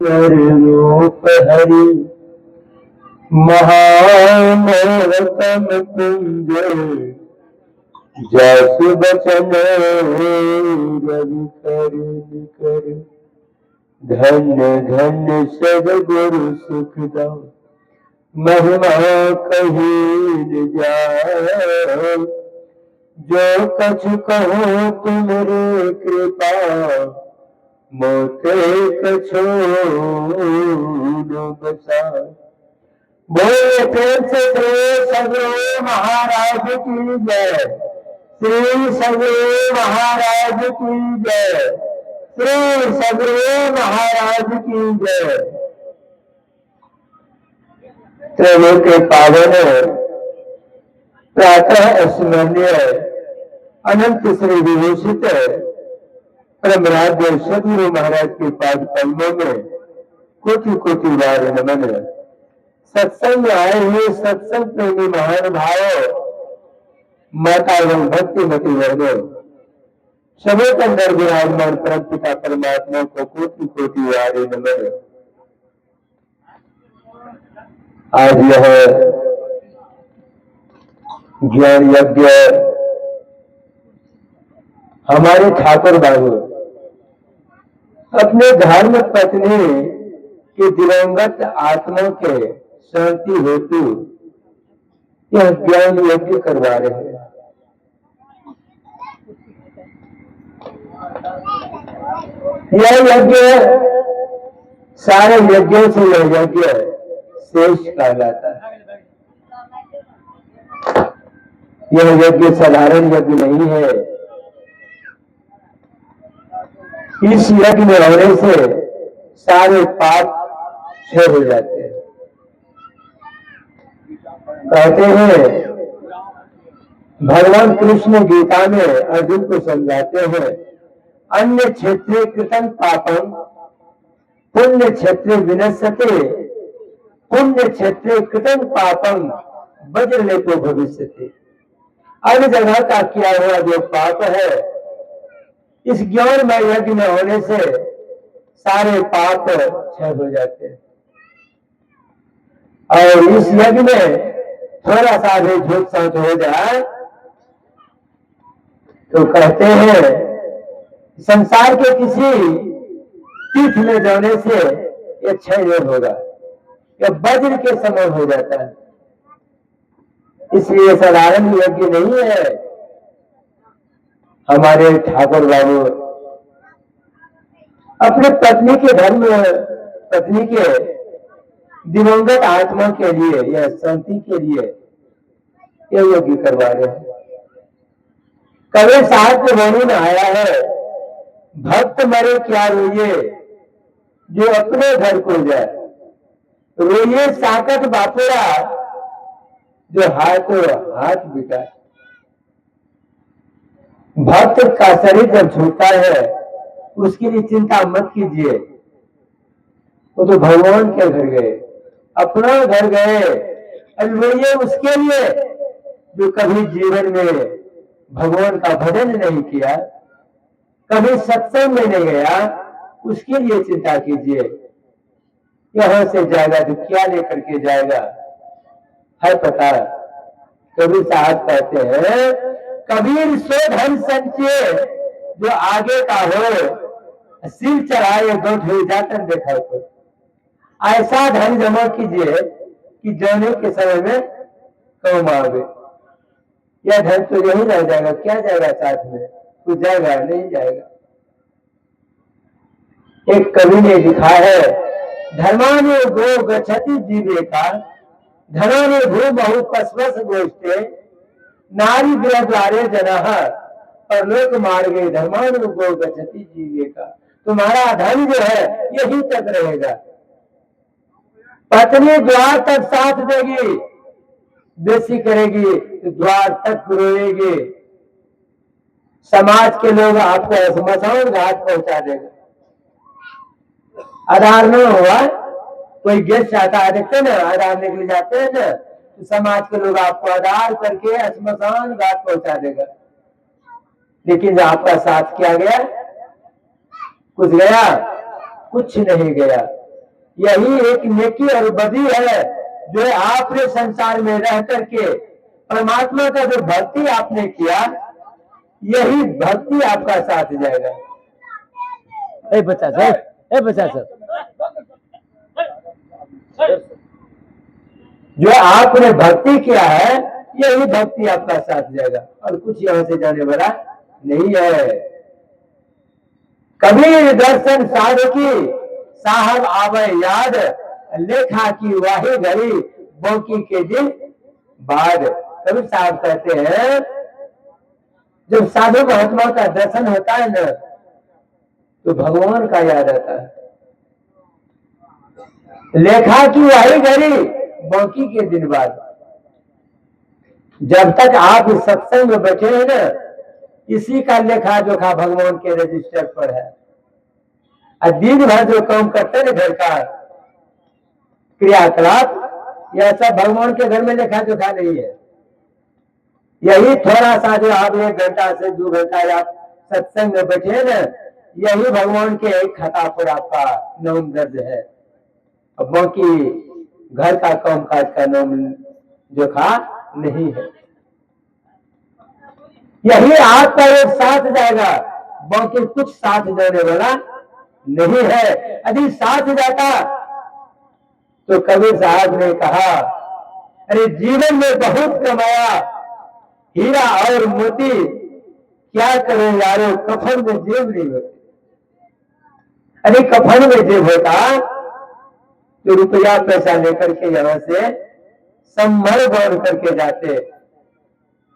रूप हरि महामोहतम कुंज जसु बचन रवि कर धन्य धन्य सदगुरु सुखदाम महिमा कही न जाए। जो कछु कहो तुमरे कृपा मोते कछो बसा। बोले प्रेम से श्री सदगुरु महाराज की जय। श्री सदगुरु महाराज की जय। श्री सदगुरु महाराज की जय। त्रैलोक के पावन प्रातः स्मरणीय अनंत श्री विभूषित परमराध्य सदगुरु महाराज के पाद कदमों में कोटि कोटि बार नमन। सत्संग में आए हुए सत्संग प्रेमी महान भाव माता एवं भक्ति मती वर्गो सबों के अंदर विराजमान परम पिता परमात्मा को कोटि कोटि बार नमन। आज यह ज्ञान यज्ञ हमारे ठाकुर बाबू अपने धर्म पत्नी के दिवंगत आत्मा के शांति हेतु यह ज्ञान यज्ञ करवा रहे हैं। यह यज्ञ सारे यज्ञों से यह यज्ञ श्रेष्ठ कहलाता है। यह यज्ञ साधारण यज्ञ नहीं है। इस यज्ञ में होने से सारे पाप क्षय हो जाते हैं। कहते हैं भगवान कृष्ण गीता में अर्जुन को समझाते हैं अन्य क्षेत्रे कृतं पापम पुण्य क्षेत्रे विनश्यते पुण्य क्षेत्रे कृतं पापम वज्रलेपो भविष्यति। अन्य जगह का किया हुआ जो पाप है इस ज्ञानमय यज्ञ में होने से सारे पाप क्षय हो जाते हैं। और इस यज्ञ में थोड़ा सा भी झूठ सांच हो जाए तो कहते हैं संसार के किसी तीर्थ में जाने से यह क्षय नहीं होगा, यह वज्र के समान हो जाता है। इसलिए साधारण यज्ञ नहीं है। हमारे ठाकुर बाबू अपने पत्नी के धर्म पत्नी के दिवंगत आत्मा के लिए या शांति के लिए यह यज्ञ करवा रहे हैं। कभी साहित्य वाणी में आया है भक्त मरे क्या रोइए जो अपने घर को जाए, रोइए साकत बापुरा जो हाथों हाथ बिटाए। भक्त का शरीर जब छूटता है उसके लिए चिंता मत कीजिए। वो तो भगवान के घर गए, अपना घर गए। रोइए उसके लिए जो कभी जीवन में भगवान का भजन नहीं किया, कभी सत्संग में नहीं गया, उसके लिए चिंता कीजिए। यहां से जाएगा तो क्या लेकर के जाएगा है पता। कबीर साहब कहते हैं कबीर सो धन संचय जो आगे का हो, सिर चढ़ाए गोठ हो जातन देखा तो। ऐसा धन जमा कीजिए कि जाने के समय में काम आवे। यह धन तो यही रह जाएगा, क्या जाएगा साथ में, कुछ जाएगा नहीं जाएगा। एक कवि ने लिखा है धर्माने गो गच्छति जीविका धनाने भू बहु पस्वस गोष्ठे नारी गृह द्वारे जनः परलोक मार्गे धर्माने गो गच्छति जीविका। तुम्हारा धन जो है यही तक रहेगा। पत्नी द्वार तक साथ देगी, बेसी करेगी तो द्वार तक रोएगी। समाज के लोग आपको स्मशान घाट पहुंचा देगा। आधार न हुआ, कोई गेस्ट आता है देखते ना, आधार निकल जाते हैं ना, तो समाज के लोग आपको आधार करके स्मशान घाट पहुंचा देगा। लेकिन जो आपका साथ किया गया, कुछ गया, कुछ नहीं गया। यही एक नेकी और बदी है जो है आपने संसार में रह करके परमात्मा का जो भक्ति आपने किया, यही भक्ति आपका साथ जाएगा। ए बच्चा सर, ए बच्चा सर, जो आपने भक्ति किया है यही भक्ति आपका साथ जाएगा, और कुछ यहां से जाने वाला नहीं है। कबीर दर्शन साधकी साहब आवे याद, लेखा की वाही घड़ी बोकी के दिन बाद। कबीर साहब कहते हैं जब साधु महात्मा का दर्शन होता है ना, तो भगवान का याद आता है। लेखा की वाही घड़ी बोकी के दिन बाद। जब तक आप इस सत्संग में बैठे हैं ना, इसी का लेखा जोखा भगवान के रजिस्टर पर है। और दिन भर जो काम करते हैं ना, घर का क्रियाकलाप, यह सब भगवान के घर में लेखा जोखा नहीं है। यही थोड़ा सा जो आप 1 घंटा से 2 घंटा आप सत्संग में बैठे हैं ना, यही भगवान के एक खाता पर आपका नाम दर्ज है। अब बाकी घर का काम काज का नाम जोखा नहीं है। यही आपका एक साथ जाएगा, बाकी कुछ साथ जाने वाला नहीं है। यदि साथ जाता तो कबीर साहब ने कहा, अरे जीवन में बहुत कमाया हीरा और मोती, क्या करें यारो कफन में जेब नहीं होती। अरे कफन में जेब होता तो रुपया पैसा लेकर के यहां से संभल बांध करके जाते,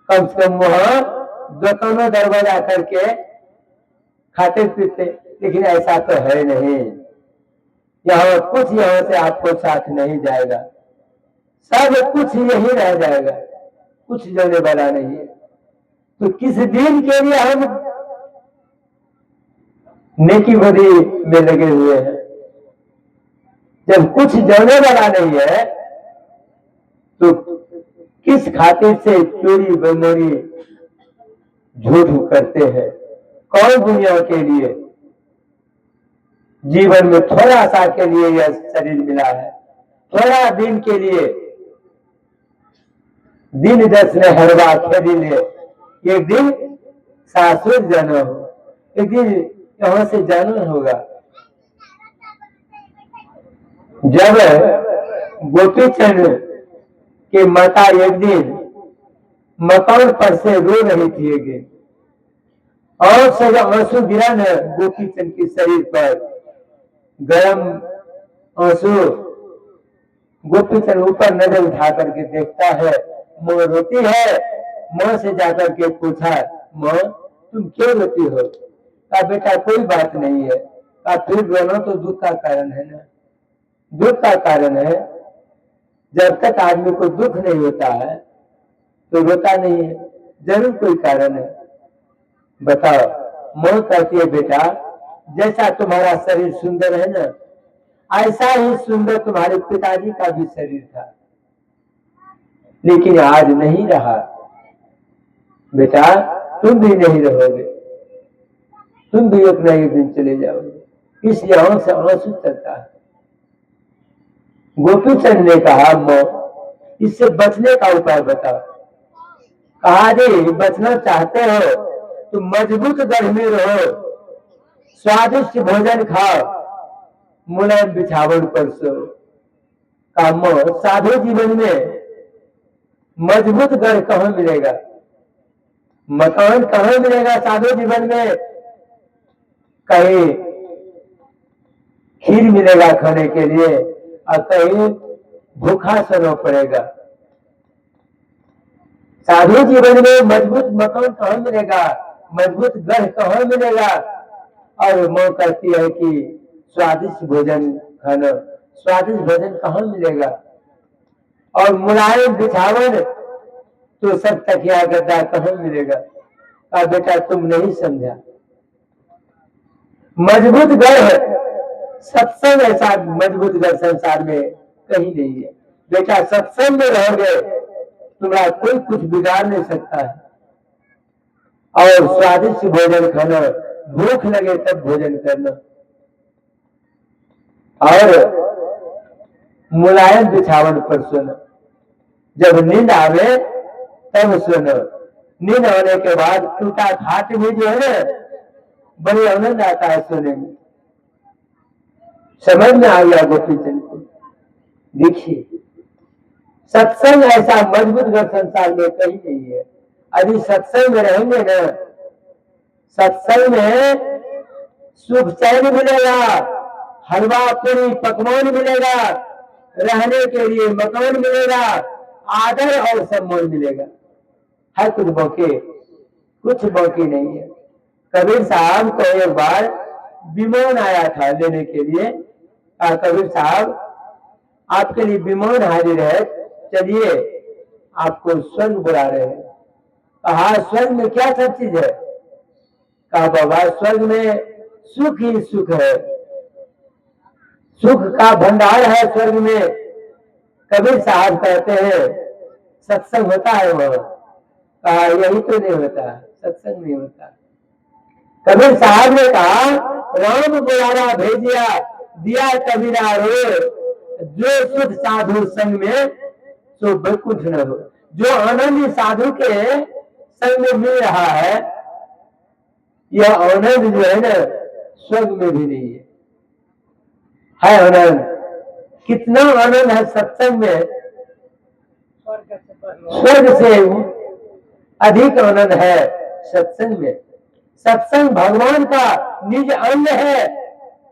कम से कम वहां दुकानों दरवाजा करके खाते पीते। लेकिन ऐसा तो है नहीं। यहाँ कुछ यहाँ से आपको साथ नहीं जाएगा, सब कुछ यही रह जाएगा, कुछ जाने वाला नहीं है। तो किस दिन के लिए हम नेकी बदी में लगे हुए हैं? जब कुछ जाने वाला नहीं है तो किस खातिर से चोरी बेमोरी झूठ करते हैं? कौन दुनिया के लिए? जीवन में थोड़ा सा के लिए यह शरीर मिला है, थोड़ा दिन के लिए। दिन 10 ने हरवा खेली ले, एक दिन शाश्वत जाना हो, एक दिन यहां से जाना होगा। जब गोपीचंद की माता एक दिन मकान पर से रो रही थी, एक दिन और से आंसू गिरा न गोपीचंद के शरीर पर, गरम आंसू। गोपीचंद ऊपर नजर उठा करके देखता है, माँ रोती है। माँ से जाकर के पूछा, माँ तुम क्यों रोती हो? कहा बेटा कोई बात नहीं है। कहा फिर रोना तो दुख का कारण है ना। दुख का कारण है, जब तक आदमी को दुख नहीं होता है तो रोता नहीं है, जरूर कोई कारण है। बताओ। माँ कहती है बेटा जैसा तुम्हारा शरीर सुंदर है ना, ऐसा ही सुंदर तुम्हारे पिताजी का भी शरीर था, लेकिन आज नहीं रहा। बेटा तुम भी नहीं रहोगे, तुम भी एक न एक दिन चले जाओगे। इसलिए आंख से आंसू चलता है। गोपीचंद ने कहा, माँ इससे बचने का उपाय बताओ। कहा जी बचना चाहते हो तो मजबूत गढ़ में रहो, स्वादिष्ट भोजन खाओ, मुलायम बिछावन पर सो। कहा माँ साधु जीवन में मजबूत घर कहाँ मिलेगा? मकान कहाँ मिलेगा साधु जीवन में? कहीं खीर मिलेगा खाने के लिए और कहीं भूखा सोना पड़ेगा। साधु जीवन में मजबूत मकान कहाँ मिलेगा, मजबूत घर कहाँ मिलेगा? और माँ कहती है कि स्वादिष्ट भोजन खाना, स्वादिष्ट भोजन कहाँ मिलेगा? और मुलायम बिछावन तो सब तकिया गद्दा कहाँ मिलेगा? कहा बेटा तुम नहीं समझा। मजबूत घर है, सत्संग ऐसा मजबूत घर संसार में कहीं नहीं है। बेटा सत्संग में रहोगे तुम्हारा कोई कुछ बिगाड़ नहीं सकता है। और स्वादिष्ट भोजन खाना, भूख लगे तब भोजन करना। और मुलायम बिछावन पर सुनो। जब नींद आवे तब सुनो। नींद होने के बाद टूटा खाट भी जो है ना, बड़ी आनंद आता है सोने में। समझ में आ गया गोपीचंद को। देखिए सत्संग ऐसा मजबूत घर संसार में कहीं नहीं है। यदि सत्संग में रहेंगे ना, सत्संग में सुख चैन मिलेगा, हलवा पूरी पकवान मिलेगा, रहने के लिए मकान मिलेगा, आदर और सम्मान मिलेगा। है कुछ बाकी? कुछ बाकी नहीं है। कबीर साहब को एक बार विमान आया था लेने के लिए। कबीर साहब आपके लिए विमान हाजिर है, चलिए आपको स्वर्ग बुला रहे हैं। कहा स्वर्ग में क्या सब चीज है? कहा बाबा स्वर्ग में सुख ही सुख है, सुख का भंडार है स्वर्ग में। कबीर साहब कहते हैं सत्संग होता है वह? कहा यही तो नहीं होता, सत्संग नहीं होता। कबीर साहब ने कहा राम बुलारा भेजिया दिया कबीरा रो, जो सुख साधु संग में सो बैकुंठ न हो। जो आनंद साधु के संग में मिल रहा है, यह आनंद जो है ना स्वर्ग में भी नहीं है आनंद। कितना आनंद है सत्संग में, स्वर्ग से अधिक आनंद है सत्संग में। सत्संग भगवान का निज अंग है।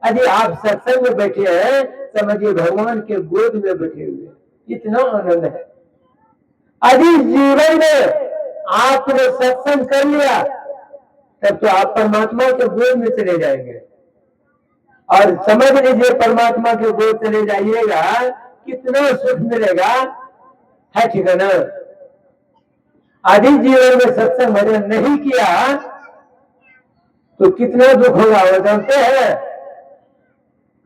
यदि आप सत्संग में बैठे हैं, समझिए भगवान के गोद में बैठे हुए, इतना आनंद है। यदि जीवन में आपने सत्संग कर लिया, तब तो आप परमात्मा के गोद में चले जाएंगे। और समझ लीजिए परमात्मा के गोद चले जाइएगा, कितना सुख मिलेगा। है ठीक है ना? यदि जीवन में सत्संग भजन नहीं किया तो कितना दुख होगा वो जानते हैं?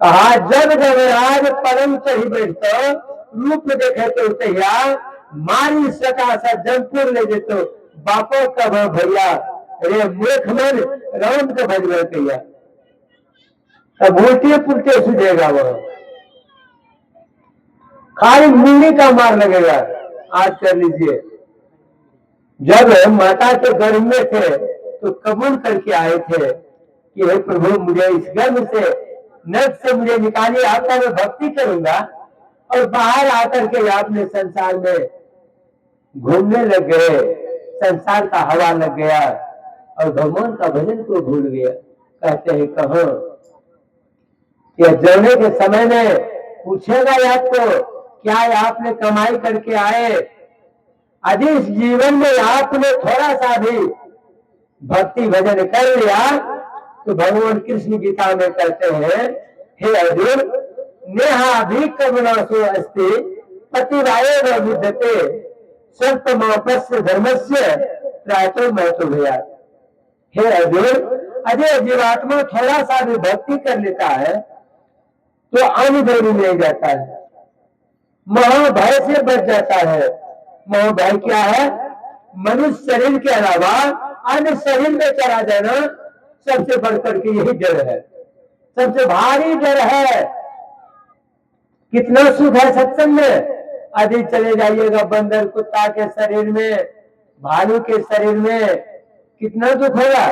कहा जब जगराज परम चढ़ी बैठतो, रूप देखे तो तैया, मारी सका सा जमपुर ले जेतो, बापो कब भैया रे मूर्ख मन राम का भजन कैया। तब उल्टे पुलटे सुझेगा वह, खाली मूली का मार लगेगा। आज कर लीजिए, जब माता के गर्भ में थे तो कबूल करके आए थे कि हे प्रभु मुझे इस गर्भ से नर्क से मुझे निकालिए, आपका मैं भक्ति करूंगा। और बाहर आकर के आपने संसार में घूमने लग गए, संसार का हवा लग गया और भगवान का भजन को भूल गया। कहते हैं कहो यह जाने के समय में पूछेगा आपको क्या आपने कमाई करके आए। यदि इस जीवन में आपने थोड़ा सा भी भक्ति भजन कर लिया तो भगवान कृष्ण गीता में कहते हैं हे अर्जुन नेहा भी कमनासो अस्ति पतिराये न बुद्धते सत्यमापस्य धर्मस्य प्रायतो महतो भया। हे अर्जुन यदि जीवात्मा थोड़ा सा भी भक्ति कर लेता है तो अनुभव मिल जाता है, महाभय से बच जाता है। महाभय क्या है? मनुष्य शरीर के अलावा अन्य शरीर में चला जाना सबसे बढ़कर के यही डर है, सबसे भारी डर है। कितना सुख है सत्संग में। यदि चले जाइएगा बंदर कुत्ता के शरीर में, भालू के शरीर में, कितना दुख होगा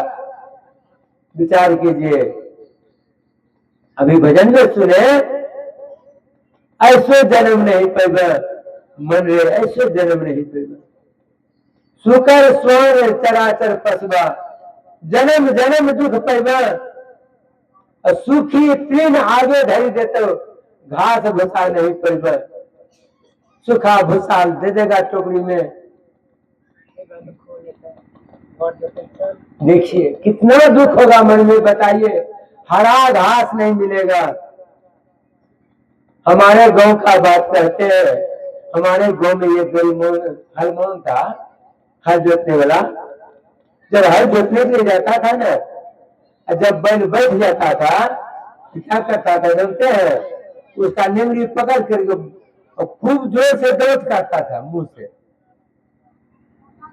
विचार कीजिए। अभी भजन में सुने ऐसे जन्म नहीं पैबा मन रे, ऐसे जन्म नहीं पैबा सुकर स्वर्ण चराचर पसबा, जन्म जन्म दुख पैबा। सुखी तीन आगे धरी देते घास भूसा नहीं पैबा, सुखा भूसा दे देगा टोकरी में। देखिए कितना दुख होगा मन में, बताइए। हरा घास नहीं मिलेगा। हमारे गांव का बात करते हैं, हमारे गांव में ये हलमान था, हल जोतने वाला। जब हल जोतने के लिए जाता था ना, जब बैल बैठ जाता था तो क्या करता था जानते हैं? उसका निंगली पकड़ करके खूब जोर से दर्द करता था मुंह से।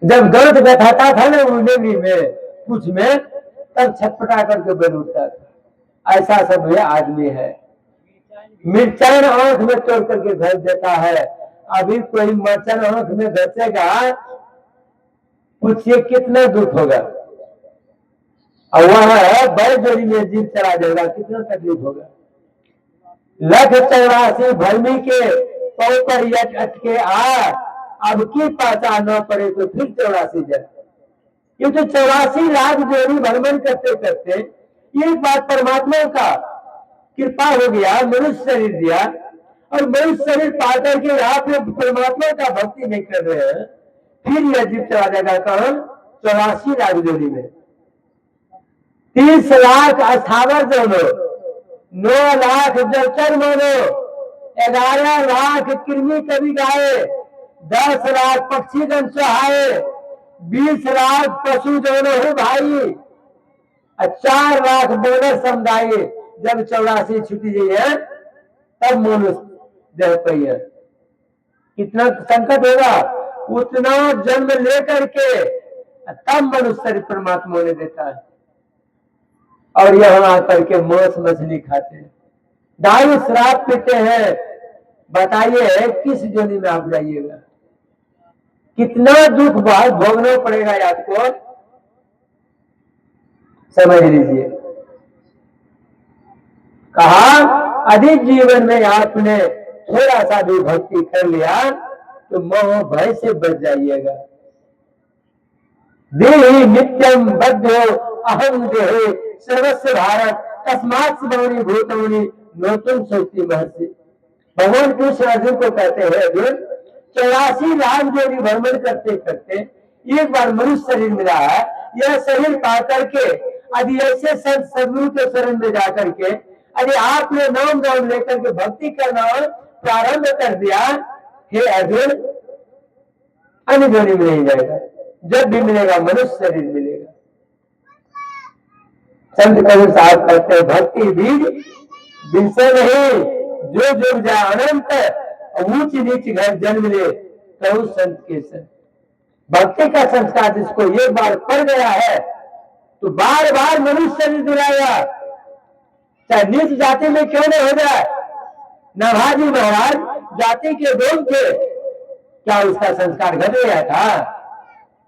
जब दर्द बैठाता था ना वो निंगली में कुछ में, तब छटपटा करके बैल उठता था। ऐसा सब ये आदमी है। मिर्चान आंख में तोड़ करके घस देता है। अभी कोई मरचान आंख में घसेगा, पूछिए कितना दुख होगा। और वह बैलजोरी में जीव चला जाएगा, कितना तकलीफ होगा। 184 भरमी के पौ पर यट अटके आ, अब की पाचा न पड़े तो फिर 84 जन। ये तो 84 लाख जोड़ी भ्रमण करते करते एक बात परमात्मा का कृपा हो गया, मनुष्य शरीर दिया, और मनुष्य शरीर पाकर के आप परमात्मा का भक्ति नहीं कर रहे हैं, फिर यह जीव चला जाएगा कौन? 84 लाख जोड़ी में 30 लाख अस्थावर दोनों, 9 लाख जलचर मानो, 11 लाख कृमि कवि गाये, 10 लाख पक्षी गण सुहाए, 20 लाख पशु दोनों हो भाई, 4 लाख बोनस समुदाय। जब 84 छुट्टी जी है तब मनुष्य दे पाइए। कितना संकट होगा, उतना जन्म लेकर के तब मनुष्य परमात्मा ने देता है। और यहाँ आकर के मांस मछली खाते हैं, दारू शराब पीते हैं। बताइए किस जोनी में आप जाइएगा, कितना दुख भोगना पड़ेगा आपको, समझ लीजिए। कहा अधिक जीवन में आपने थोड़ा सा भी भक्ति कर लिया तो मोह भय से बच जाइएगा। देहि नित्यम बद्धो अहम देहे सर्वस्व भारत तस्मात् सर्वाणि भूतानि नोतुम शक्ति महर्षि। भगवान कृष्ण अर्जुन को कहते हैं, अर्जुन 84 लाख जोड़ी भ्रमण करते करते एक बार मनुष्य शरीर मिला है। यह शरीर पा करके यदि ऐसे संत सदगुरु के शरण में जाकर के यदि आपने नाम नाम लेकर के भक्ति करना प्रारंभ कर दिया, हे अर्जुन अन्य जोड़ी में नहीं जाएगा। जब भी मिलेगा मनुष्य शरीर मिलेगा। संत कबीर साहब कहते हैं, भक्ति बीज विषय नहीं, जो जुग जाए अनंत, ऊंच नीच घर जन्म ले तो संत के संत। भक्ति का संस्कार जिसको एक बार पड़ गया है तो बार बार मनुष्य शरीर दिलाएगा, चाहे नीच जाति में क्यों नहीं हो जाए। नभाजी महाराज जाति के लोग थे, क्या उसका संस्कार घट गया था?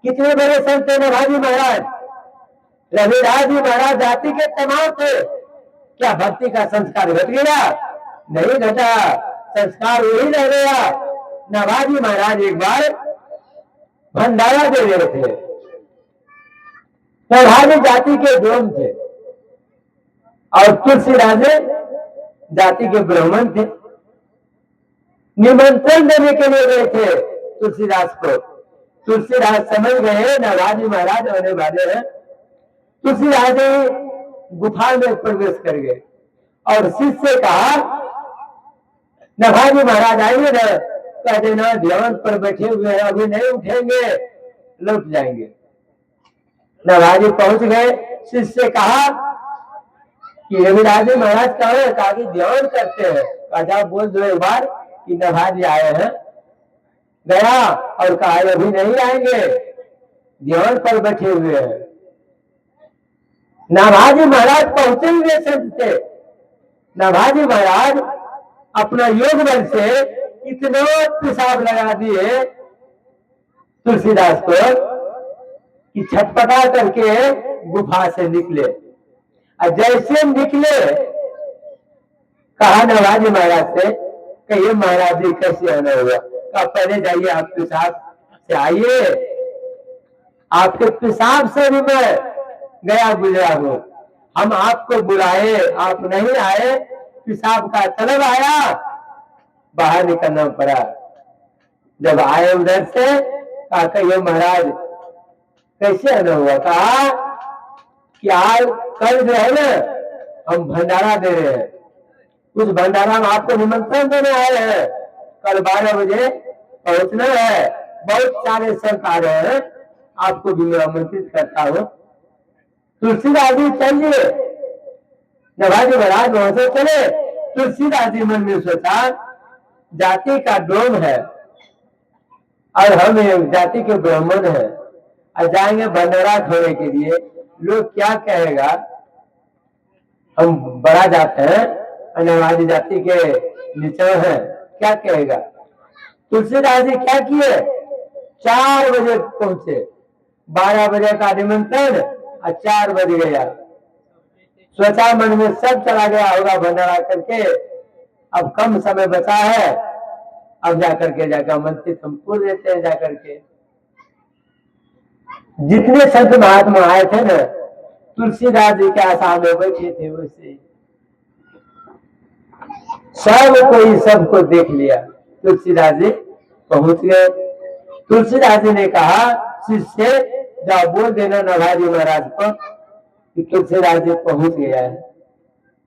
कितने बड़े संत थे नभाजी महाराज। रविदास जी महाराज जाति के तमाम थे, क्या भक्ति का संस्कार घट गया? नहीं घटा, संस्कार वही रह गया। नभाजी महाराज एक बार भंडारा दे रहे थे, नभाजी जाति के ब्रह्म थे और तुलसीदास जाति के ब्राह्मण थे। निमंत्रण देने के लिए गए थे तुलसीदास को। तुलसीदास समझ गए नभाजी महाराज होने वाले हैं। तुलसीदास जी गुफा में प्रवेश कर गए और शिष्य से कहा, नभाजी महाराज आएंगे ना, कह देना ध्यान पर बैठे हुए हैं, अभी नहीं उठेंगे, लौट जाएंगे। नभाजी पहुंच गए। शिष्य से कहा कि रविदास जी महाराज कहाँ है? कहा कि ध्यान करते हैं। कहा बोल दो एक बार कि नभाजी आए हैं। गया और कहा अभी नहीं आएंगे, ध्यान पर बैठे हुए हैं। नभाजी महाराज पहुंचे हुए संत थे। नभाजी महाराज अपना योग बल से इतना पेशाब लगा दिए तुलसीदास को कि छटपटा करके गुफा से निकले। और जैसे निकले कहा नभाजी महाराज से, कहिए महाराज जी कैसे आना हुआ? कहा पहले जाइए आप पेशाब से आइए, आपके पेशाब से भी मैं गया गुजरा हूं। हम आपको बुलाए, आप नहीं आए, पेशाब का तलब आया, बाहर निकलना पड़ा। जब आए उधर से कहा कहिए महाराज कैसे आना हुआ? कहा कि आज कल जो है ना हम भंडारा दे रहे हैं, उस भंडारा में आपको निमंत्रण देने आए हैं, कल 12 बजे पहुंचना है। बहुत सारे संत आ रहे हैं, आपको भी मैं आमंत्रित करता हूँ। तुलसीदास जी चलिए। नभाजी महाराज वहां से चले। तुलसीदास जी मन में सोचा जाति का डोम है और हम जाति के ब्राह्मण हैं और जाएंगे भंडारा खाने के लिए, लोग क्या कहेगा, हम बड़ा जाते हैं अनावादी जाति के नीचे है, क्या कहेगा। तुलसीदास जी क्या किए, 4 बजे पहुंचे, 12 बजे का निमंत्रण और 4 बज गया। सोचा मन में सब चला गया होगा भंडारा करके, अब कम समय बचा है, अब जाकर के जाकर मंत्री हम पूर देते हैं जाकर के। जितने संत महात्मा आए थे ना, तुलसीदास जी के आशा में बैठे थे, वैसे सब कोई सबको देख लिया। तुलसीदास जी पहुंच गए। तुलसीदास जी ने कहा शिष्य जाओ बोल देना नभाजी महाराज को कि तुलसीदास जी पहुंच गया है।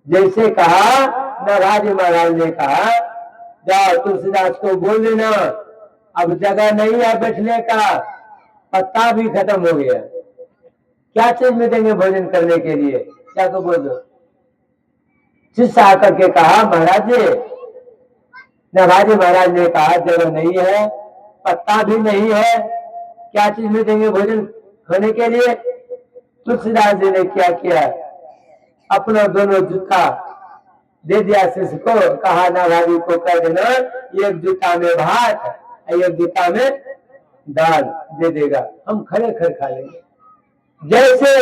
जैसे कहा नभाजी महाराज ने कहा जाओ तुलसीदास को बोल देना अब जगह नहीं है बैठने का, पत्ता भी खत्म हो गया, क्या चीज में देंगे भोजन करने के लिए, क्या को बोल दो। शिष्य आकर के कहा महाराज जी, नभाजी महाराज ने कहा जगह नहीं है, पत्ता भी नहीं है, क्या चीज में देंगे भोजन खाने के लिए। तुलसीदास जी ने क्या किया, अपना दोनों जूता दे दिया शिष्य को, कहा नभाजी को कह देना एक जूता में भात एक जूता में दाल दे देगा, हम खड़े खड़े खा लेंगे। जैसे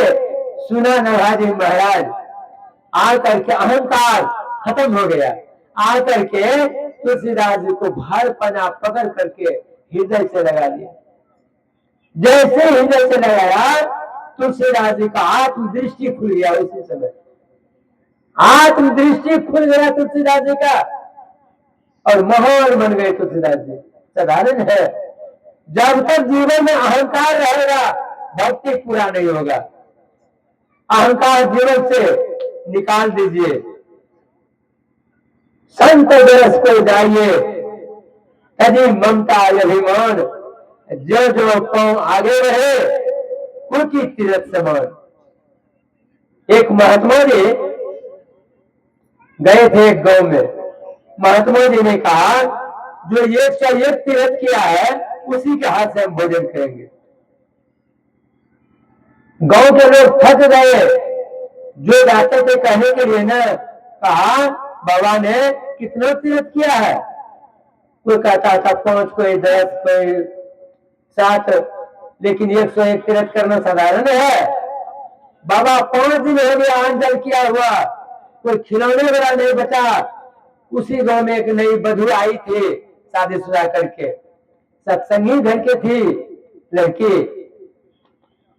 सुना नभाजी महाराज आकर के अहंकार खत्म हो गया, आकर के तुलसीदास जी को भार पना पकड़ करके हृदय से लगा लिया। जैसे हृदय से लगाया तुलसीदास जी का आत्मदृष्टि खुल गया। उसी समय आत्मदृष्टि खुल गया तुलसीदास जी का और महान बन गए तुलसीदास जी। साधारण है, जब तक जीवन में अहंकार रहेगा भक्ति पूरा नहीं होगा। अहंकार जीवन से निकाल दीजिए, संत दरस को जाइए, यदि ममता अभिमान जो जो पांव आगे रहे उनकी तीरथ समान। एक महात्मा जी गए थे एक गांव में, महात्मा जी ने कहा जो 101 तीर्थ किया है उसी के हाथ से हम भोजन करेंगे। गांव के लोग थक गए, जो जाते थे कहने के लिए ना, कहा बाबा ने कितना तीर्थ किया है, कोई कहता था 5, कोई 10, कोई 7, लेकिन 101 तीर्थ करना साधारण है। बाबा 5 दिन हो गया आंजल किया हुआ, कोई खिलौने वाला नहीं बचा। उसी गांव में एक नई बधू आई थी शादीशुदा करके, सत्संगी घर के थी लड़की।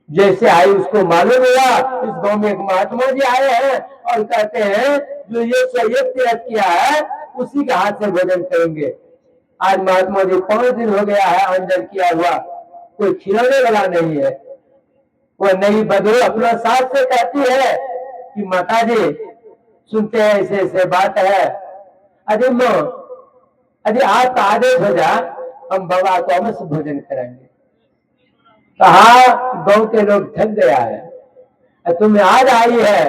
जैसे आई उसको मालूम हुआ इस गांव में एक महात्मा जी आए हैं और कहते हैं जो ये 101 तीर्थ किया है उसी के हाथ से भोजन करेंगे। आज महात्मा जी 5 दिन हो गया है आंजल किया हुआ, कोई खिलौने वाला नहीं है। वो नई बधू अपना सास से कहती है कि माता जी सुनते हैं ऐसे ऐसे बात है, अरे माँ यदि आपका आदेश हो जा हम बाबा को अवश्य भोजन कराएंगे। कहा गांव के लोग थक गया है, तुम आज आई है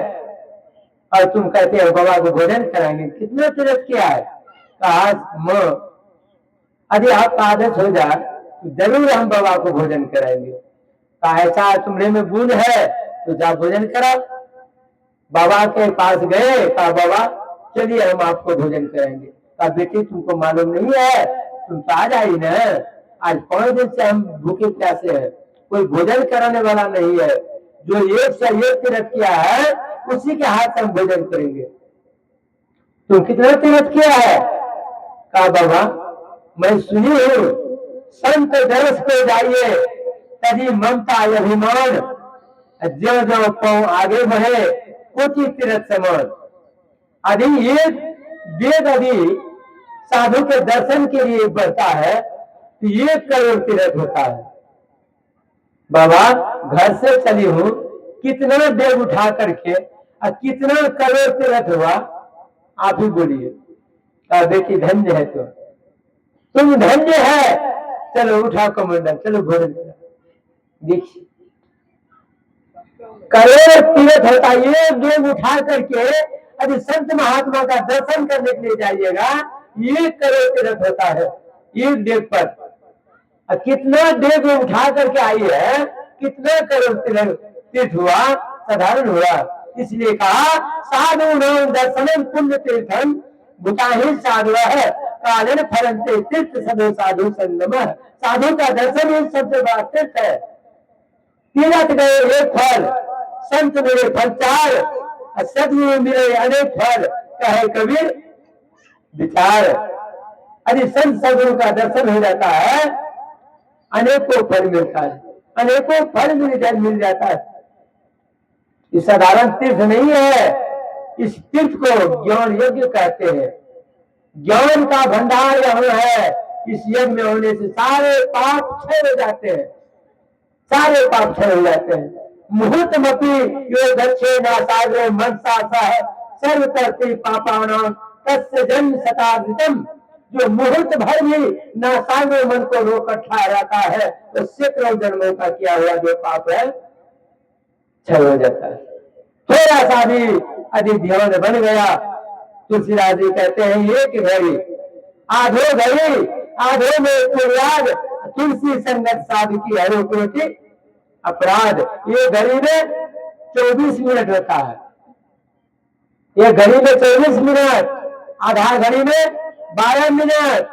और तुम कहते हो बाबा को भोजन कराएंगे, कितना तीर्थ किया है। कहा माँ यदि आपका आदेश हो जा तो जरूर हम बाबा को भोजन कराएंगे। कहा ऐसा तुम्हारे में गुण है तो जा भोजन करा। बाबा के पास गए, कहा बाबा चलिए हम आपको भोजन कराएंगे। कहा बेटी तुमको मालूम नहीं है, तुम तो आज आई ना, आज 5 दिन से हम भूखे प्यासे हैं, कोई भोजन कराने वाला नहीं है। जो 101 तीर्थ किया है उसी के हाथ से हम भोजन करेंगे। तुम कितना तीर्थ किया है। कहा बाबा मैं सुनी हूं संत दरस को जाइए तभी ममता अभिमान जो जो पांव आगे बढ़े कोटि तीर्थ समान। यदि एक वेद यदि साधु के दर्शन के लिए बढ़ता है तो 1 करोड़ तीर्थ होता है। बाबा घर से चली हूं, कितना बेग उठा करके और कितना करोड़ तीर्थ हुआ आप ही बोलिए। कहा बेटी धन्य है तुम धन्य है, चलो उठा कमंडल, चलो भोजन करा। देखिए करोड़ तीर्थ होता है। ये बेग उठा करके यदि संत महात्मा का दर्शन करने के लिए जाइएगा 1 करोड़ तीर्थ होता है एक डेग पर। कितना डेग उठा करके आई है, कितना करोड़ तीर्थ हुआ, साधारण हुआ। इसलिए कहा साधु नाम दर्शनम पुण्य तीर्थम भूताहि साधु है कालन फलंते तीर्थ सदो साधु संगम। साधु का दर्शन ही सबसे बड़ा तीर्थ है। तीर्थ गए एक फल, संत मिले फल चार, सदगुरु मिले अनेक फल, कहे कबीर विचार। यदि संत सदगुरु का दर्शन हो जाता है अनेकों फल मिलता है, अनेकों फल मिल जाता है। ये साधारण तीर्थ नहीं है, इस तीर्थ को ज्ञान यज्ञ कहते हैं। ज्ञान का भंडार यहाँ है। इस यज्ञ में होने से सारे पाप क्षय हो जाते हैं, सारे पाप क्षय हो जाते हैं। मुहूर्त मपी यो दक्षे ना सागरे मनसा सह सर्व करते पापानाम तस्य जन्म शताब्दम। जो मुहूर्त भर भी ना सागरे मन को रोक खड़ा रहता है तो सैकड़ों जन्मों का किया हुआ जो पाप है क्षय हो जाता है। थोड़ा सा भी यदि ध्यान बन गया, तुलसीदास जी कहते हैं एक घड़ी आधो घड़ी आधो में पुराग तुलसी संगत साधु की हरो कोटि अपराध। ये घड़ी में 24 मिनट होता है, ये घड़ी में 24 मिनट, आधा घड़ी में 12 मिनट,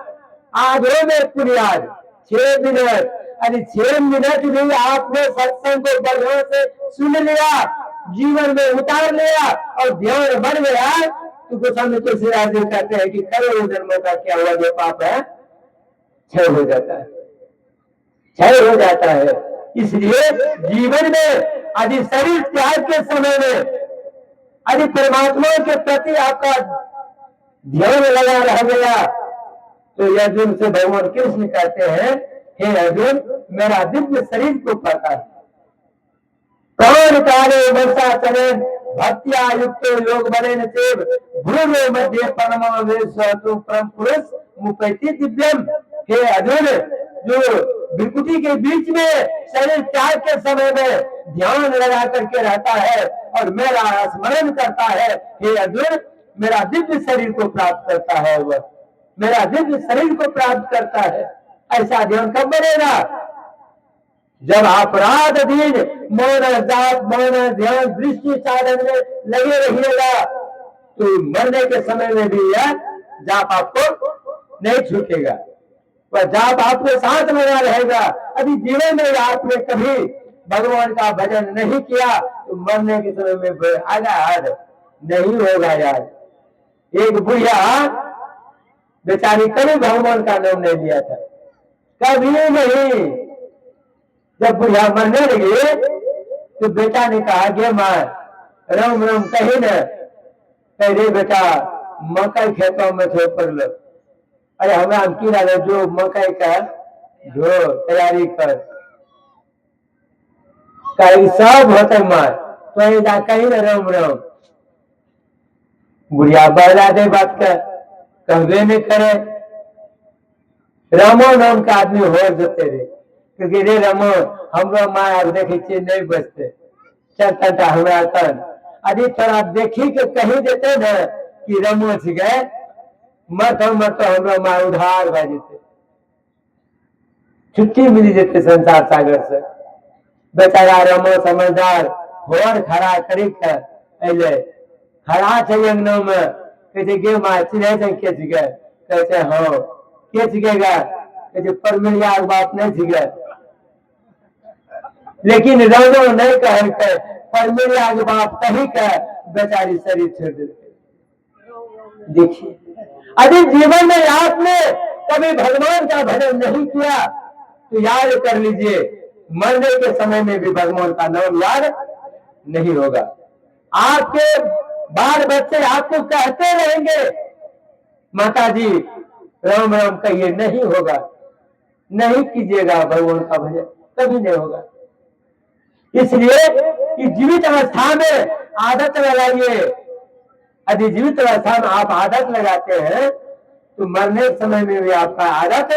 आधो में पुराग 6 मिनट। यानी 6 मिनट भी आपने सत्संग को बढ़िया से सुन लिया, जीवन में उतार लिया और ध्यान बन गया तो गोस्वामी तुलसीदास जी कहते हैं कि करोड़ों जन्मों का क्या हुआ जो पाप है क्षय हो जाता है, क्षय हो जाता है। इसलिए जीवन में यदि शरीर त्याग के समय में यदि परमात्मा के प्रति आपका ध्यान लगा रह गया तो अर्जुन से भगवान कृष्ण कहते हैं हे अर्जुन मेरा दिव्य शरीर को पता है। प्राण काले वर्षा चरण भक्तिया युक्त योग बलेन सेव भूमि मध्य परमावेशु परम पुरुष मुपैति दिव्यम। हे अर्जुन जो विकुटी के बीच में शरीर त्याग के समय में ध्यान लगा करके रहता है और मेरा स्मरण करता है, हे अर्जुन मेरा दिव्य शरीर को प्राप्त करता है, वह मेरा दिव्य शरीर को प्राप्त करता है। ऐसा ध्यान कब बनेगा? जब अपराध दिन मौन जाप मौन ध्यान दृष्टि साधन में लगे रहिएगा तो मरने के समय में भी यह जाप आपको नहीं छूटेगा, वह जाप आपके साथ लगा रहेगा। यदि जीवन में आपने कभी भगवान का भजन नहीं किया तो मरने के समय में आजाद नहीं होगा। यार एक बुढ़िया बेचारी कभी भगवान का नाम नहीं लिया था, कभी नहीं। जब बुढ़िया मरने लगी तो बेटा ने कहा गे माँ राम राम कही न, कह रे बेटा मकई खेतों में थे पर लो। अरे हमें की लगे जो मकई का जो तैयारी कर कहीं सब होते मार तो जा कहीं न राम राम। बुढ़िया बहला दे बात का कहवे नहीं करे। रामो नाम का आदमी हो जाते रे क्योंकि रे रामो हम माँ देखी नहीं बचते चलता हमारा तन अभी थोड़ा देखी के कही देते न कि रमो गए मत हम हम माँ उधार भा जेते, छुट्टी मिली जेते संसार सागर से। बेचारा रमो समझदार होर खड़ा करी अले खड़ा छे अंगना में कहते गे माँ चिन्ह केच गए कहते हाँ केच गेगा कहते परमिलिया बाप नहीं छिगे लेकिन रमो नहीं कह परमिलिया के बाप कही के बेचारी शरीर छोड़ देते। देखिए यदि जीवन में आपने कभी भगवान का भजन नहीं किया तो याद कर लीजिए मरने के समय में भी भगवान का नाम याद नहीं होगा। आपके बाल बच्चे आपको कहते रहेंगे माता जी राम राम कहिए, नहीं होगा, नहीं कीजिएगा भगवान का भजन, कभी नहीं होगा। इसलिए कि जीवित अवस्था में आदत लगाइए। यदि जीवित अवस्था में आप आदत लगाते हैं तो मरने समय में भी आपका आदत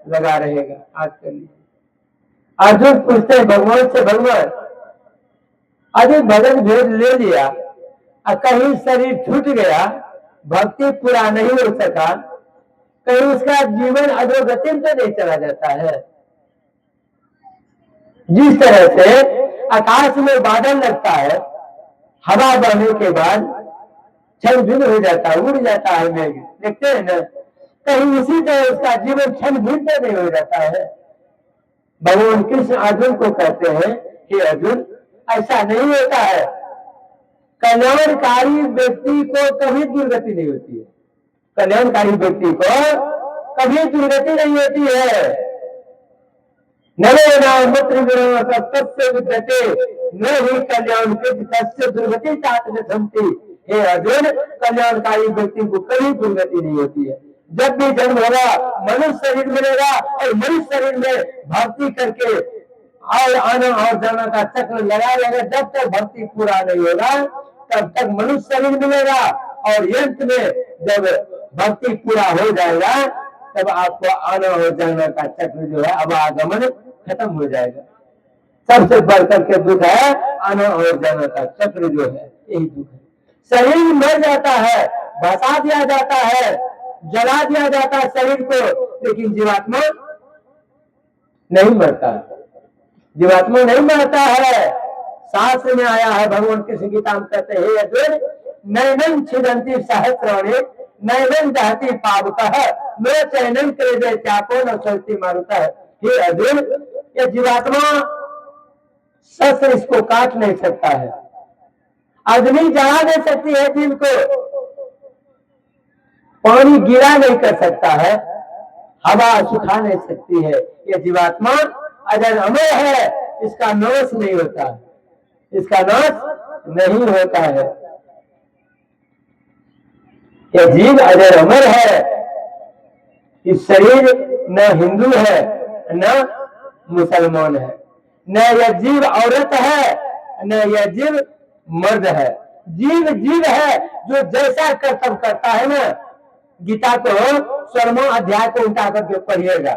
लगा रहेगा। आज कर लीजिए। अर्जुन पूछते भगवान से भगवान यदि भजन भेद ले लिया और कहीं शरीर छूट गया, भक्ति पूरा नहीं हो सका, कहीं उसका जीवन अधोगति में तो नहीं चला जाता है। जिस तरह से आकाश में बादल लगता है हवा बहने के बाद क्षण भिन्न हो जाता है, उड़ जाता है मेघ, देखते हैं ना। कहीं उसी तरह उसका जीवन क्षण भिन्न नहीं हो जाता है। भगवान कृष्ण अर्जुन को कहते हैं कि अर्जुन ऐसा नहीं होता है, कल्याणकारी व्यक्ति को कभी दुर्गति नहीं होती है। कल्याणकारी व्यक्ति को कभी दुर्गति नहीं होती है। नरेन्द्र विद्यते न ही कल्याण दुर्गति चाहती। हे अर्जुन, कल्याणकारी व्यक्ति को कभी दुर्गति नहीं होती है। जब भी जन्म होगा मनुष्य शरीर मिलेगा और मनुष्य शरीर में भक्ति करके और आना और जाना का चक्र लगा रहेगा। जब तक भक्ति पूरा नहीं होगा तब तक मनुष्य शरीर मिलेगा और अंत में जब भक्ति पूरा हो जाएगा तब आपको आना और जाना का चक्र जो है आवागमन खत्म हो जाएगा। सबसे बढ़कर के दुख है आना और जाना का चक्र जो है, यही दुख है। शरीर मर जाता है, भसा दिया जाता है, जला दिया जाता है शरीर को, लेकिन जीवात्मा नहीं मरता। जीवात्मा नहीं मरता है। शास्त्र में आया है, भगवान कृष्ण गीता में कहते हैं, अर्जुन नैनं छिदन्ति सहस्राणि नैनं दहति पावकः न चैनं क्रेदे त्यापो न सलति मारुतः। हे अर्जुन, ये जीवात्मा शस्त्र इसको काट नहीं सकता है, अग्नि जला दे सकती है दिल को, पानी गिरा नहीं कर सकता है, हवा सुखा नहीं सकती है। ये जीवात्मा अजर अमर है, इसका नाश नहीं होता है, इसका नाश नहीं होता है। ये जीव अजर अमर है। इस शरीर न हिंदू है न मुसलमान है, न यह जीव औरत है न यह जीव मर्द है। जीव जीव है जो जैसा कर्तव्य करता है ना। गीता को 16वां अध्याय को उल्टा करके पढ़िएगा।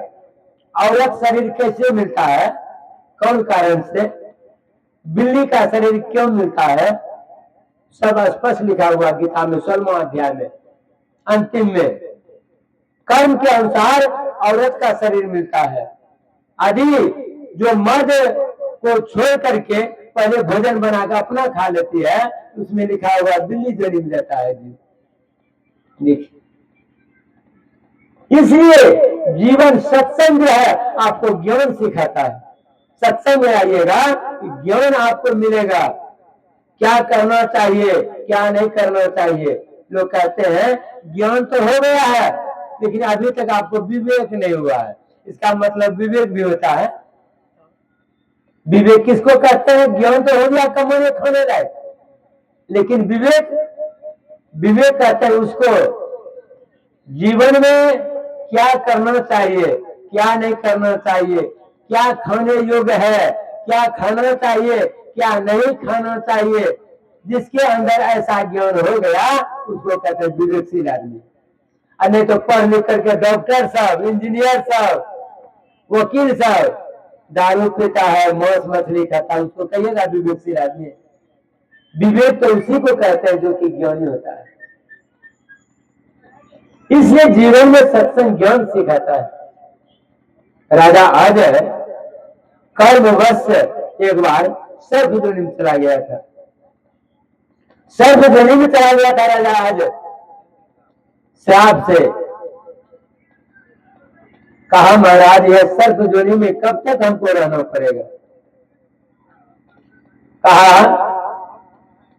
औरत शरीर कैसे मिलता है, कौन कारण से, बिल्ली का शरीर क्यों मिलता है, सब स्पष्ट लिखा हुआ गीता में 16वां अध्याय में। अंतिम में कर्म के अनुसार औरत का शरीर मिलता है। आदि जो मर्द को छोड़ करके पहले भोजन बनाकर अपना खा लेती है, उसमें लिखा हुआ बिल्ली जोड़ी में जाता है जी। देखिए, इसलिए जीवन सत्संग जो है आपको ज्ञान सिखाता है। सत्संग में आइएगा, ज्ञान आपको मिलेगा, क्या करना चाहिए क्या नहीं करना चाहिए। लोग कहते हैं ज्ञान तो हो गया है लेकिन अभी तक आपको विवेक नहीं हुआ है। इसका मतलब विवेक भी होता है। विवेक किसको कहते हैं? ज्ञान तो हो गया कमाने खाने लायक, लेकिन विवेक विवेक कहते हैं उसको जीवन में क्या करना चाहिए क्या नहीं करना चाहिए, क्या खाने योग्य है क्या खाना चाहिए क्या नहीं खाना चाहिए। जिसके अंदर ऐसा ज्ञान हो गया उसको कहते हैं विवेकशील आदमी। नहीं तो पढ़ लिख करके डॉक्टर साहब, इंजीनियर साहब, वकील साहब दारू पीता है, मांस मछली खाता है, उसको कहिएगा विवेकशील आदमी। विवेक तो उसी को कहते हैं जो कि ज्ञानी होता है। इसलिए जीवन में सत्संग ज्ञान सिखाता है। राजा अजय कर्मवश एक बार सर्पध्वनि में चला गया था। सर्पध्वनि में चला गया था राजा अजय। श्राप से कहा, महाराज यह सर्पध्वनि में कब तक हमको रहना पड़ेगा। कहा,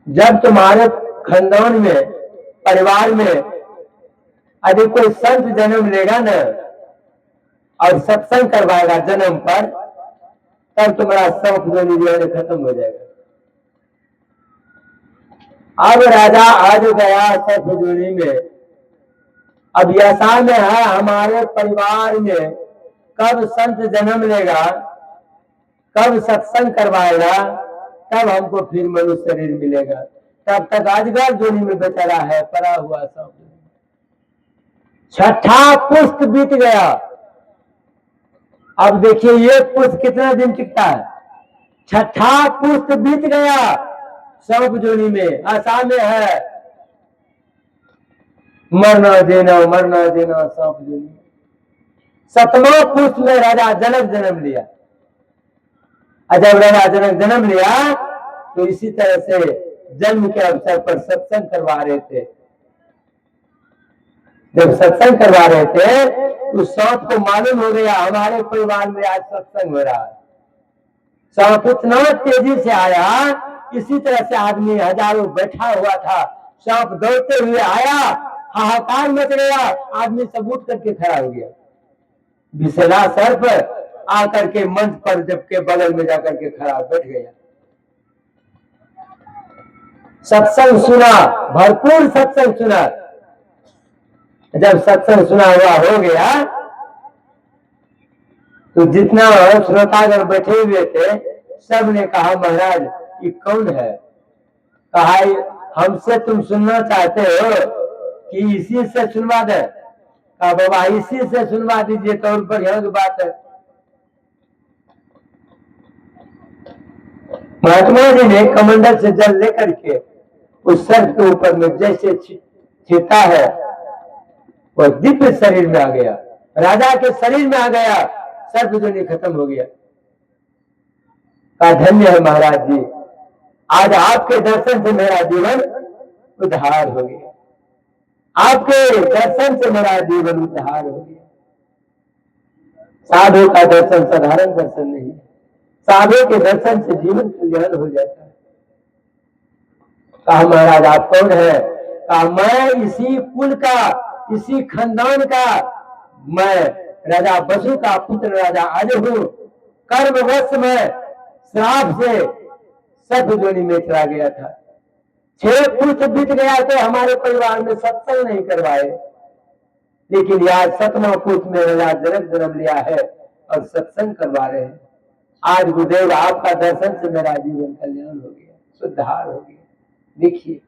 जब तुम्हारे खानदान में परिवार में यदि कोई संत जन्म लेगा न और सत्संग करवाएगा जन्म पर, तब तुम्हारा सर्पध्वनि जो है खत्म हो जाएगा। अब राजा आज गया सर्पध्वनि में। अब ऐसा में है हमारे परिवार में कब संत जन्म लेगा, कब सत्संग करवाएगा, तब हमको फिर मनुष्य शरीर मिलेगा। तब तक अजगर जोनी में बेचारा है पड़ा हुआ सब। छठा पुष्प बीत गया। अब देखिए ये पुष्प कितना दिन टिकता है। छठा पुष्प बीत गया, सांप जोनी में आशा में है, मरना देना सांप जोनी। सतवां पुष्प में राजा जनक जन्म लिया। जब राजा जनक जन्म लिया तो इसी तरह से जन्म के अवसर पर सत्संग करवा रहे थे। जब सत्संग करवा रहे थे तो सांप को मालूम हो गया हमारे परिवार में आज सत्संग हो रहा है। सांप इतना तेजी से आया, इसी तरह से आदमी हजारों बैठा हुआ था, सांप दौड़ते हुए आया, हाहाकार मच गया, आदमी सब उठ करके खड़ा हो गया। विषैला सर्प आकर के मंच पर जबके बगल में जाकर के खड़ा बैठ गया। सत्संग सुना, भरपूर सत्संग सुना। जब सत्संग सुना हुआ हो गया तो जितना श्रोतागण बैठे हुए थे सब ने कहा महाराज ये कौन है? कहा हमसे तुम सुनना चाहते हो कि इसी से सुनवा दे? कहा बाबा इसी से सुनवा दीजिए तो और बढ़िया की बात है। महात्मा जी ने कमंडल से जल लेकर के उस सर्प के ऊपर में जैसे छीटा है वह दिव्य शरीर में आ गया, राजा के शरीर में आ गया, सर्प जो नहीं खत्म हो गया। कहा धन्य है महाराज जी, आज आपके दर्शन से मेरा जीवन उद्धार हो गया। आपके दर्शन से मेरा जीवन उद्धार हो गया। साधु का दर्शन साधारण दर्शन नहीं है, साधु के दर्शन से जीवन कल्याण हो जाता है। कहा महाराज आप कौन है? कहा मैं इसी कुल का, इसी खानदान का, मैं राजा बसु का पुत्र राजा आज हूं। कर्मवश में श्राप से सर्प जोनी में चला गया था। 6 पुरुष बीत गया तो हमारे परिवार में सत्संग नहीं करवाए, लेकिन आज 7वां पुरुष में राजा जनक जन्म लिया है और सत्संग करवा रहे हैं। आज गुरुदेव आपका दर्शन से मेरा जीवन कल्याण हो गया, सुधार हो गया। देखिए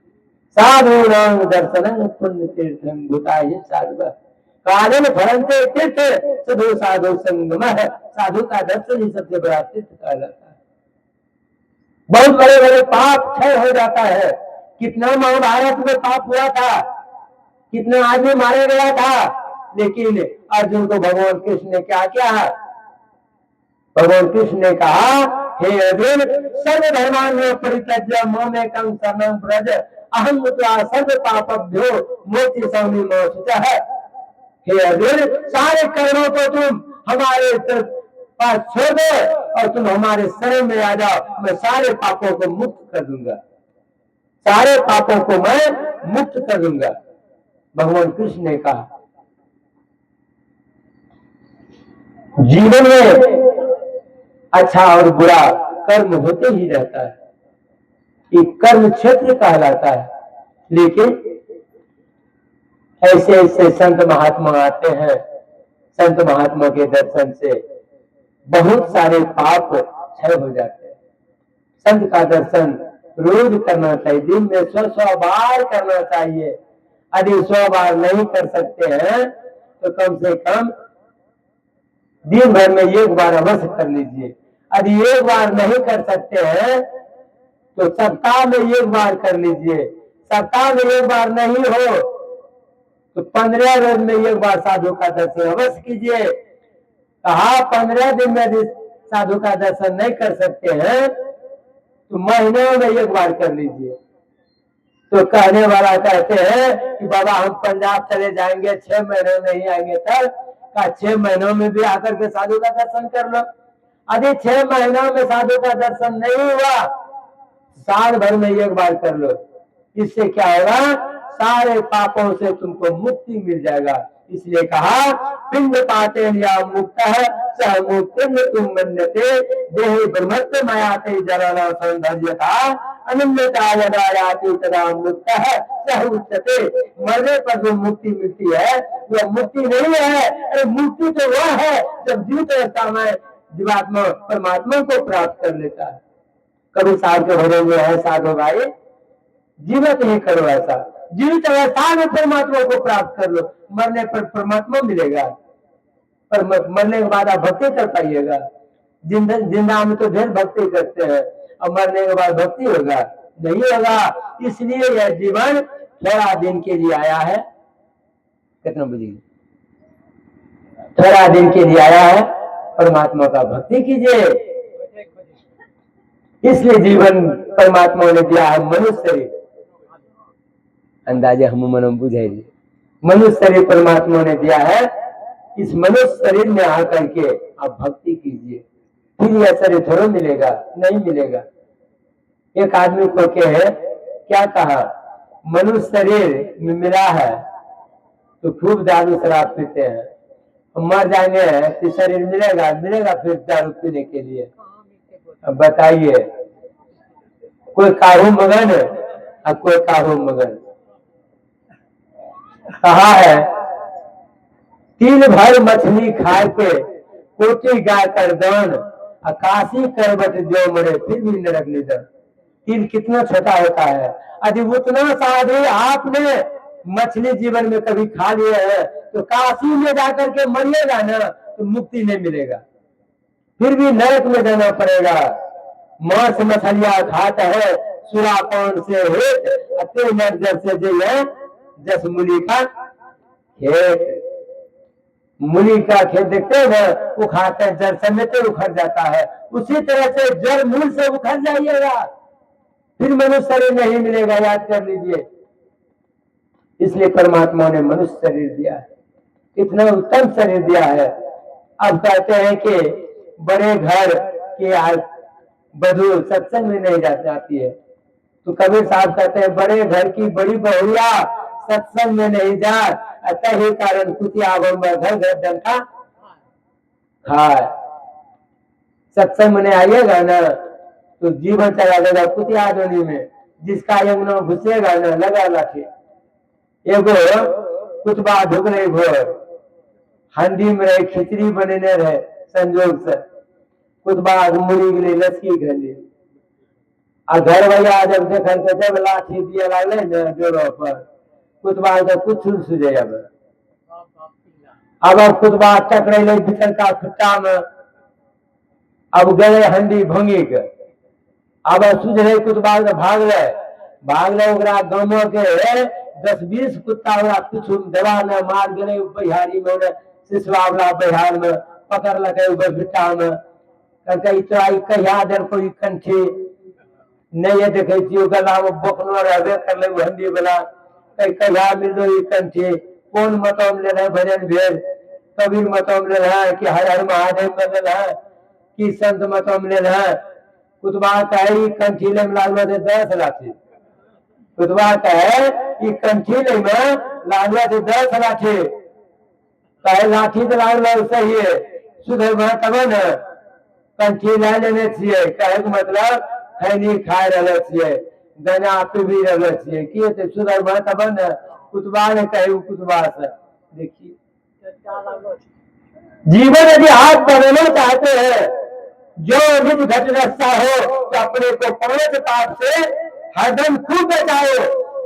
साधु नाम दर्शनं पुण्य तीर्थं भूताय साधु कालन फलंते तीर्थ साधु साधु संगमः। साधु का दर्शन ही सबसे बड़ा तीर्थ कहलाता है। बहुत बड़े बड़े पाप क्षय हो जाता है। कितना महाभारत में पाप हुआ था, कितना आदमी मारा गया था, लेकिन अर्जुन को भगवान कृष्ण ने क्या किया? भगवान कृष्ण ने कहा हे अर्जुन सर्वधर्मान् परित्यज्य मामेकं शरणं व्रज अहं त्वा सर्व पापेभ्यो मोक्षयिष्यामि मा शुचः। हे अर्जुन सारे कर्मों को तुम हमारे पास छोड़ दो और तुम हमारे शरण में आ जाओ, मैं सारे पापों को मुक्त कर दूंगा, सारे पापों को मैं मुक्त कर दूंगा। भगवान कृष्ण ने कहा जीवन में अच्छा और बुरा कर्म होते ही रहता है, एक कर्म क्षेत्र कहलाता है। लेकिन ऐसे ऐसे संत महात्मा आते हैं, संत महात्मा के दर्शन से बहुत सारे पाप क्षय हो जाते हैं। संत का दर्शन रोज करना चाहिए, दिन में 100 बार करना चाहिए। यदि 100 बार नहीं कर सकते हैं तो कम से कम दिन भर में 1 बार अवश्य कर लीजिए। यदि 1 बार नहीं कर सकते हैं तो सप्ताह में 1 बार कर लीजिए। सप्ताह में 1 बार नहीं हो तो 15 रोज में 1 बार साधु का दर्शन अवश्य कीजिए। कहा 15 दिन में यदि साधु का दर्शन नहीं कर सकते हैं तो महीनों में 1 बार कर लीजिए। तो कहने वाला कहते हैं कि बाबा हम पंजाब चले जाएंगे, 6 महीनों नहीं आएंगे, तब का 6 महीनों में भी आकर के साधु का दर्शन कर लो। यदि 6 महीनों में साधु का दर्शन नहीं हुआ, साल भर में 1 बार कर लो। इससे क्या होगा? सारे पापों से तुमको मुक्ति मिल जाएगा। इसलिए कहा पिंड पाते या मुक्त है सह मुक्ति तुम मन्यते देहि ब्रह्मत्व मयाते जराना सौंदर्यता अनन्यता यदायाति तदा मुक्त है सह उच्यते। मरने पर जो मुक्ति मिलती है वह मुक्ति नहीं है। अरे मुक्ति तो वह है जब जीवित अवस्था में जीवात्मा परमात्मा को प्राप्त कर लेता है। कभी साहब के भरे में है साधु भाई जीवित नहीं करो, ऐसा जीवित अवस्था में परमात्मा को प्राप्त कर लो, मरने पर परमात्मा मिलेगा। पर मरने के बाद आप भक्ति कर पाइएगा। जिंदा में तो ढेर भक्ति करते हैं और मरने के बाद भक्ति होगा? नहीं होगा। इसलिए यह जीवन थोड़ा दिन के लिए आया है। कितना बजे? थोड़ा दिन के लिए आया है। परमात्मा का भक्ति कीजिए। इसलिए जीवन परमात्मा ने दिया है मनुष्य शरीर। अंदाजे हम मन बुझाई, मनुष्य शरीर परमात्मा ने दिया है। इस मनुष्य शरीर में आकर के आप भक्ति कीजिए, फिर यह शरीर थोड़ा मिलेगा, नहीं मिलेगा। एक आदमी को के है क्या कहा, मनुष्य शरीर में मिला है तो खूब दारू शराब पीते हैं, मर जाएंगे तो शरीर मिलेगा, मिलेगा फिर दारू पीने के लिए। अब बताइए, कोई काहू मगन और कोई काहू मगन। कहा है, तीन भर मछली खा के कोटी गाय कर दान, अकाशी करवट जो मरे फिर भी नरक निधन। तिल कितना छोटा होता है, यदि उतना साधु आपने मछली जीवन में कभी खा लिया है तो काशी में जाकर के मरिएगा ना तो मुक्ति नहीं मिलेगा, फिर भी नरक में जाना पड़ेगा। मांस मछलियां खाता है सुरापान से हेत, अते नर से जस मूली का खेत। मूली का खेत देखते हैं ना, वो खाते हैं, जड़ समेत उखड़ जाता है, उसी तरह से जड़ मूल से उखड़ जाइएगा, फिर मनुष्य शरीर नहीं मिलेगा, याद कर लीजिए। इसलिए परमात्मा ने मनुष्य शरीर दिया है, इतना उत्तम शरीर दिया है। अब कहते हैं कि बड़े घर के बधू सत्संग में नहीं जाती है, तो कबीर साहब कहते हैं बड़े घर की बड़ी बहुरिया सत्संग में नहीं जा, अतः ही कारण कुतिया घर घर डंका खाए। सत्संग में आइएगा ना तो जीवन चला जाएगा कुतिया धोनी में, जिसका यमुना घुसेगा ना लगा लाठी। एगो कुतबा ढुक रही भोर हंडी में रहे, खिचड़ी बने रहे, संजोग से कुतबा मुड़ी गई लस्की गली, आ घर भैया जब देखल के जब लाठी दिए लगले न जोड़ो पर, कुतबा का कुछ सुझे। अब कुतबा टकरे भीतर का खुट्टा में, अब गए हंडी भंगी के, अब सुझ रहे कुतबा भाग रहे ओकरा गाँव के 10-20 कुत्ता कुछ दवा न मार गए बिहारी में, सिसवा वाला बिहार में पकड़ लगे भिट्टा में, कहिया देर कोई कंठी नहीं देखे गला में बोकनो रहबे कर ले हंडी वाला, कहिया मिलो कंठी कौन मतम ले रहे भजन भेद, कबीर मतम ले रहा है कि हर हर महादेव में ले रहा है कि संत मतम ले रहा है। कुतबा कहे कंठी ले लागलो थे 10 लाठी, कुतबा कहे कि कंठी ले में लागलो थे 10 लाठी, कहे लाठी तो लागलो सही है सुधर में तब न कंठी ले लेने चाहिए, कहे के मतलब खैनी खाए रहे छे, दाना पीबी रहे छे, किए थे सुधर में तब न। कुतबा ने कहे कुतबा से देखिए, जीवन यदि आप बनना चाहते हैं, जो निज घट रस्ता हो तो अपने को 5 पाप से हरदम खूब बचाओ।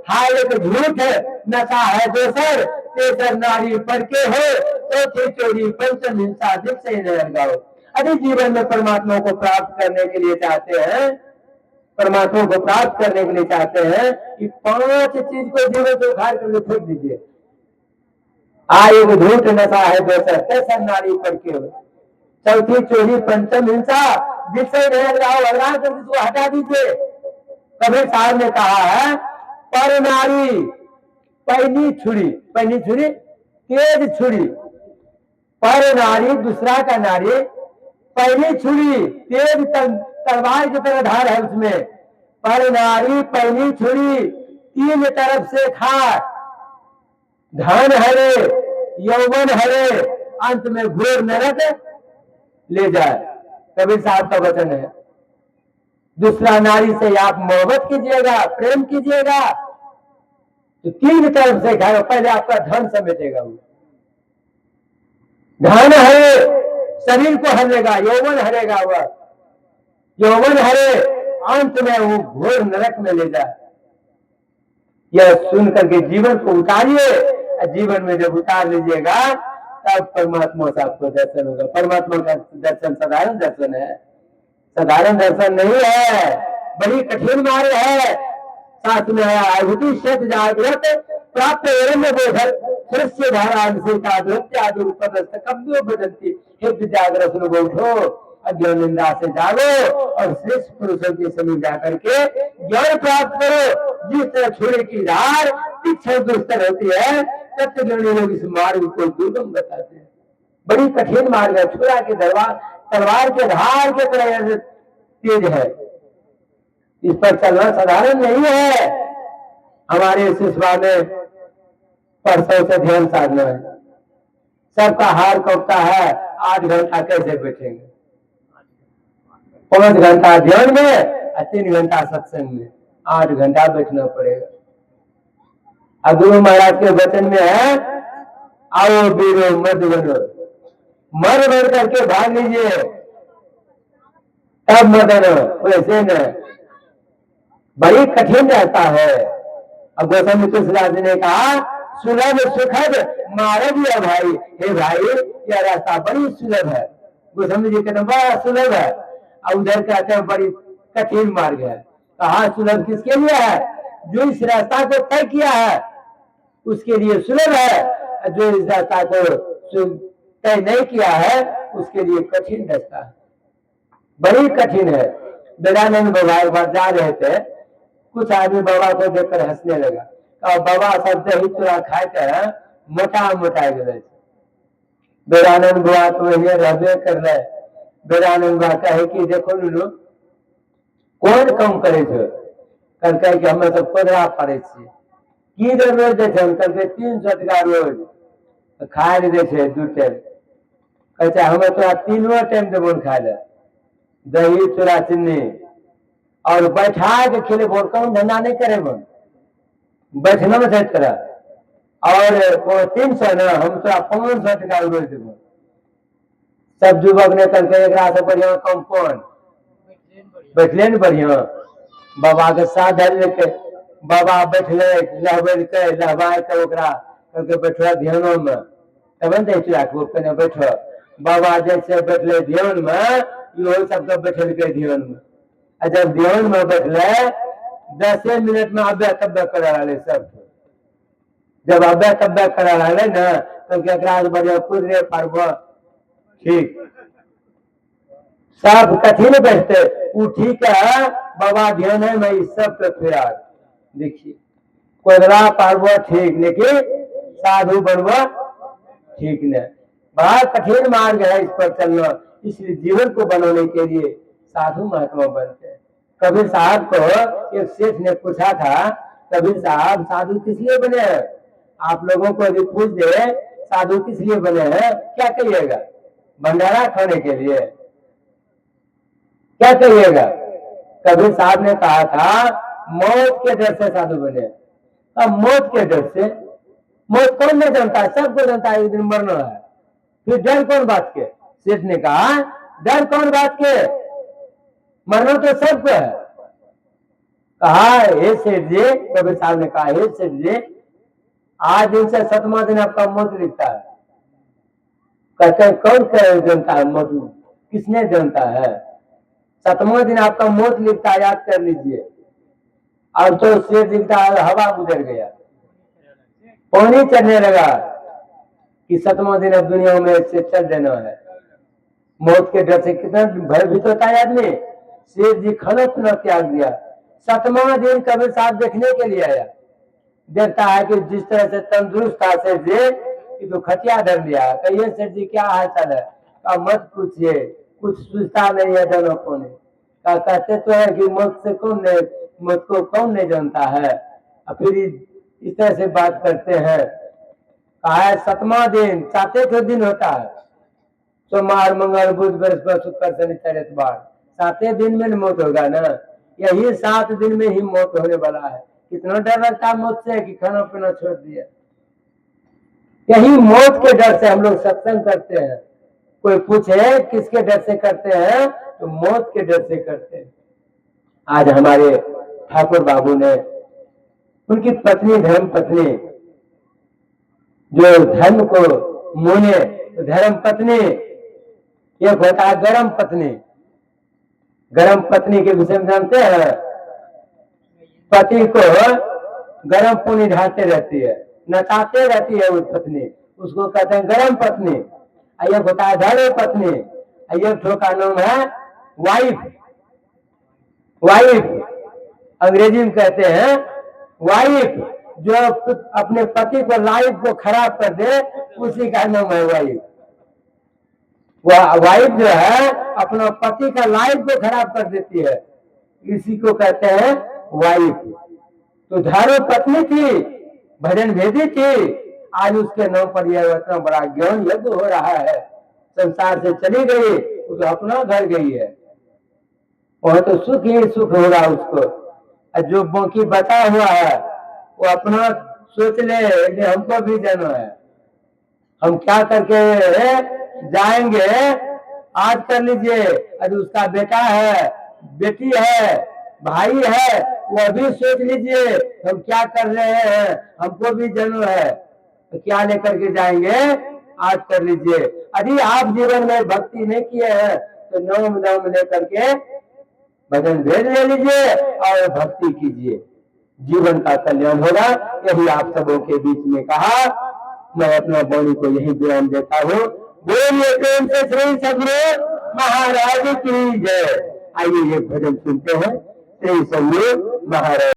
हाय एक झूठ है, नशा है दोसर, तेसर नारी पर के हो, चौथी चोरी, पंचम हिंसा, से न लगाओ। यदि जीवन में परमात्मा को प्राप्त करने के लिए चाहते हैं, परमात्मा को प्राप्त करने के लिए चाहते हैं, कि 5 चीज को जीवन से उखाड़ करके फेंक दीजिए। एक झूठ, नशा है दोसर, तेसर नारी पर के हो, चौथी चोरी, पंचम हिंसा, जिससे नहीं लगाओ, भगवान को हटा दीजिए। कबीर साहब ने कहा है, पर नारी पहली छुरी तेज छुरी, पर नारी दूसरा का नारी, पहली छुरी तेज तलवार की तरह धार है उसमें, पर नारी पहली छुरी 3 तरफ से खाए, धन हरे, यौवन हरे, अंत में घोर नरक ले जाए। कबीर साहब का वचन है। दूसरा नारी से आप मोहब्बत कीजिएगा, प्रेम कीजिएगा तो 3 तरफ से खाएगा, पहले आपका धन समेटेगा, वो धन हरे, शरीर को हरेगा, यौवन हरेगा, वह यौवन हरे, अंत में वो घोर नरक में ले जाए। यह सुन करके जीवन को उतारिए, जीवन में जब उतार लीजिएगा तब परमात्मा से आपको दर्शन होगा। परमात्मा का दर्शन साधारण दर्शन है, साधारण दर्शन नहीं है, बड़ी कठिन मार्ग है। साथ में आया आहुति सत जागृत प्राप्त बोधन सृष्टि धारा कव्यो बदंती हे जागृत उठो, अज्ञान निंदा से जागो और श्रेष्ठ पुरुषों के समीप जाकर के ज्ञान प्राप्त करो। जिस तरह छुरे की धार तीक्ष्ण दुस्तर होती है, तत्वज्ञानी लोग इस मार्ग को दुर्गम बताते हैं। बड़ी कठिन मार्ग है, छुरा के तलवार के धार के तरह तेज है, इस पर चलना साधारण नहीं है। हमारे शिष्वा में परसों से ध्यान साधना है, सबका हार कपता है, 8 घंटा कैसे बैठेंगे? 5 घंटा ध्यान में और 3 घंटा सत्संग में, 8 घंटा बैठना पड़ेगा। अब गुरु महाराज के वचन में है, आओ वीरो मत बनो, मर मर करके भाग लीजिए, तब मदन, वैसे न। बड़ी कठिन रहता है। अब गौतम तुलसीदास जी ने कहा, सुलभ सुखद मार्ग है भाई, हे भाई यह रास्ता बड़ी सुलभ है। गोस्वामी जी कहते बड़ा सुलभ है, और उधर कहते हैं बड़ी कठिन मार्ग है। कहा सुलभ किसके लिए है? जो इस रास्ता को तय किया है उसके लिए सुलभ है, जो इस रास्ता को तय नहीं किया है उसके लिए कठिन रास्ता है, बड़ी कठिन है। दयानंद बाबा जा रहे थे, कुछ आदमी बाबा को देखकर हंसने लगा, और बाबा सब दही चूड़ा खाए के मोटा गए। दयानंद बाबा तो ये रहबे कर रहे। दयानंद बाबा कहे कि देखो नुनू, कौन कम करे छो? कल कहे कि हमें तो कोदरा पड़े की रोज दे कल के 300 टका रोज खाए दे 2 टाइम। कहते हमें तो 3 टाइम देबो खाए ले, दही चूड़ा चीनी और बैठा के खेले बोल, कौन धंधा नहीं करे बोल, बैठना में से तरह। और 300 ना, हम तो 500 टका रोज देबो। सब युवक ने करके एक से बढ़िया कम कौन बैठले न बढ़िया। बाबा के साथ धर लेके बाबा बैठले, लहबल के लहबाए के ओकरा करके बैठो ध्यानो में, तब दे चूड़ा बैठो। बाबा जैसे बैठले ध्यान में, इहो सबके बैठल के ध्यान में। जब ध्यान में बैठले 10 मिनट में अब्बे तब्बे करा रहे सब। जब अब्बे तब्बे करा रहे ना, तो क्या बढ़िया कुदरे पारबो ठीक, सब कठिन बैठते वो ठीक है। बाबा ध्यान है मैं इस सब पे फिरा देखिए, कोदरा पारबो ठीक, लेकिन साधु बनबो ठीक नहीं। बड़ा कठिन मार्ग है इस पर चलना, इसलिए जीवन को बनाने के लिए साधु महात्मा बनते हैं। कबीर साहब को एक सेठ ने पूछा था, कबीर साहब साधु किस लिए बने हैं? आप लोगों को यदि पूछ दे साधु किस लिए बने हैं, क्या कहिएगा? भंडारा खाने के लिए, क्या कहिएगा? कबीर साहब ने कहा था मौत के डर से साधु बने। अब मौत के डर से, मौत कौन नहीं जानता है? सबको जानता है एक दिन मरना है, फिर डर कौन बात के? सेठ ने कहा डर कौन बात के, मरना तो सबको है। कहा हे सेठ जी, कबीर साहब ने कहा हे सेठ जी, आज दिन से 7वां दिन आपका मौत लिखता है। कहते हैं कौन जानता है मौत, किसने जानता है? 7वां दिन आपका मौत लिखता है, याद कर लीजिए। अब तो सेठ लिखता है हवा गुजर गया, पानी चढ़ने लगा कि 7वां दिन अब दुनिया में से चल देना है। मौत के डर से कितना भयभीत होता है आदमी। सेठ जी खाना पीना त्याग दिया। 7वां दिन कबीर साहब देखने के लिए आया, देखता है कि जिस तरह से तंदुरुस्त था सेठ जी, तो खटिया धर लिया। कहिए सेठ जी क्या हाल चाल है? मत पूछिए, कुछ सोचता नहीं है दोनों को ने। कहते तो है कि मौत से कौन नहीं, मौत को कौन नहीं जानता है। फिर इस तरह से बात करते हैं। कहा 7वां दिन 7 दिन होता है, सोमवार मंगल बुध बृहस्पति शुक्र शनि इतवार, 7 दिन में मौत होगा ना। यही 7 दिन में ही मौत होने वाला है। कितना डर लगता है मौत से कि खाना पीना छोड़ दिया। यही मौत के डर से हम लोग सत्संग करते हैं। कोई पूछे किसके डर से करते हैं, तो मौत के डर से करते हैं। आज हमारे ठाकुर बाबू ने, उनकी पत्नी धर्म पत्नी जो धर्म को मोने, तो धर्म पत्नी एक होता है गरम पत्नी। गरम पत्नी के विषय में जानते हैं? पति को गरम पानी ढालते रहती है, नचाते रहती है उस पत्नी, उसको कहते हैं गरम पत्नी। एक होता है धर्म पत्नी, एक ठो का नाम है वाइफ। वाइफ अंग्रेजी में कहते हैं वाइफ, जो अपने पति को लाइफ को खराब कर दे उसी का नाम है वाइफ। वाइफ जो है अपना पति का लाइफ को खराब कर देती है, इसी को कहते हैं वाइफ। तो धर्म पत्नी थी, भजन भेदी थी, आज उसके नाम पर यह इतना बड़ा ज्ञान यज्ञ हो रहा है। संसार से चली गई, वो तो अपना घर गई है, वह तो सुख ही सुख हो रहा उसको। जो बाकी बचा हुआ है वो अपना सोच ले कि हमको भी जाना है, हम क्या करके जाएंगे। आज कर लीजिए, अरे उसका बेटा है, बेटी है, भाई है, वो भी सोच लीजिए हम क्या कर रहे हैं, हमको भी जाना है, तो क्या लेकर के जाएंगे। आज कर लीजिए, यदि आप जीवन में भक्ति नहीं किए हैं तो नाम लेकर के भजन भेद ले लीजिए और भक्ति कीजिए, जीवन का कल्याण होगा। यही आप सबों के बीच में कहा, मैं अपना वाणी को यही बयान देता हूँ। बोलिए प्रेम से श्री सद्गुरु महाराज की जय। आइए ये भजन सुनते हैं श्री सद्गुरु महाराज।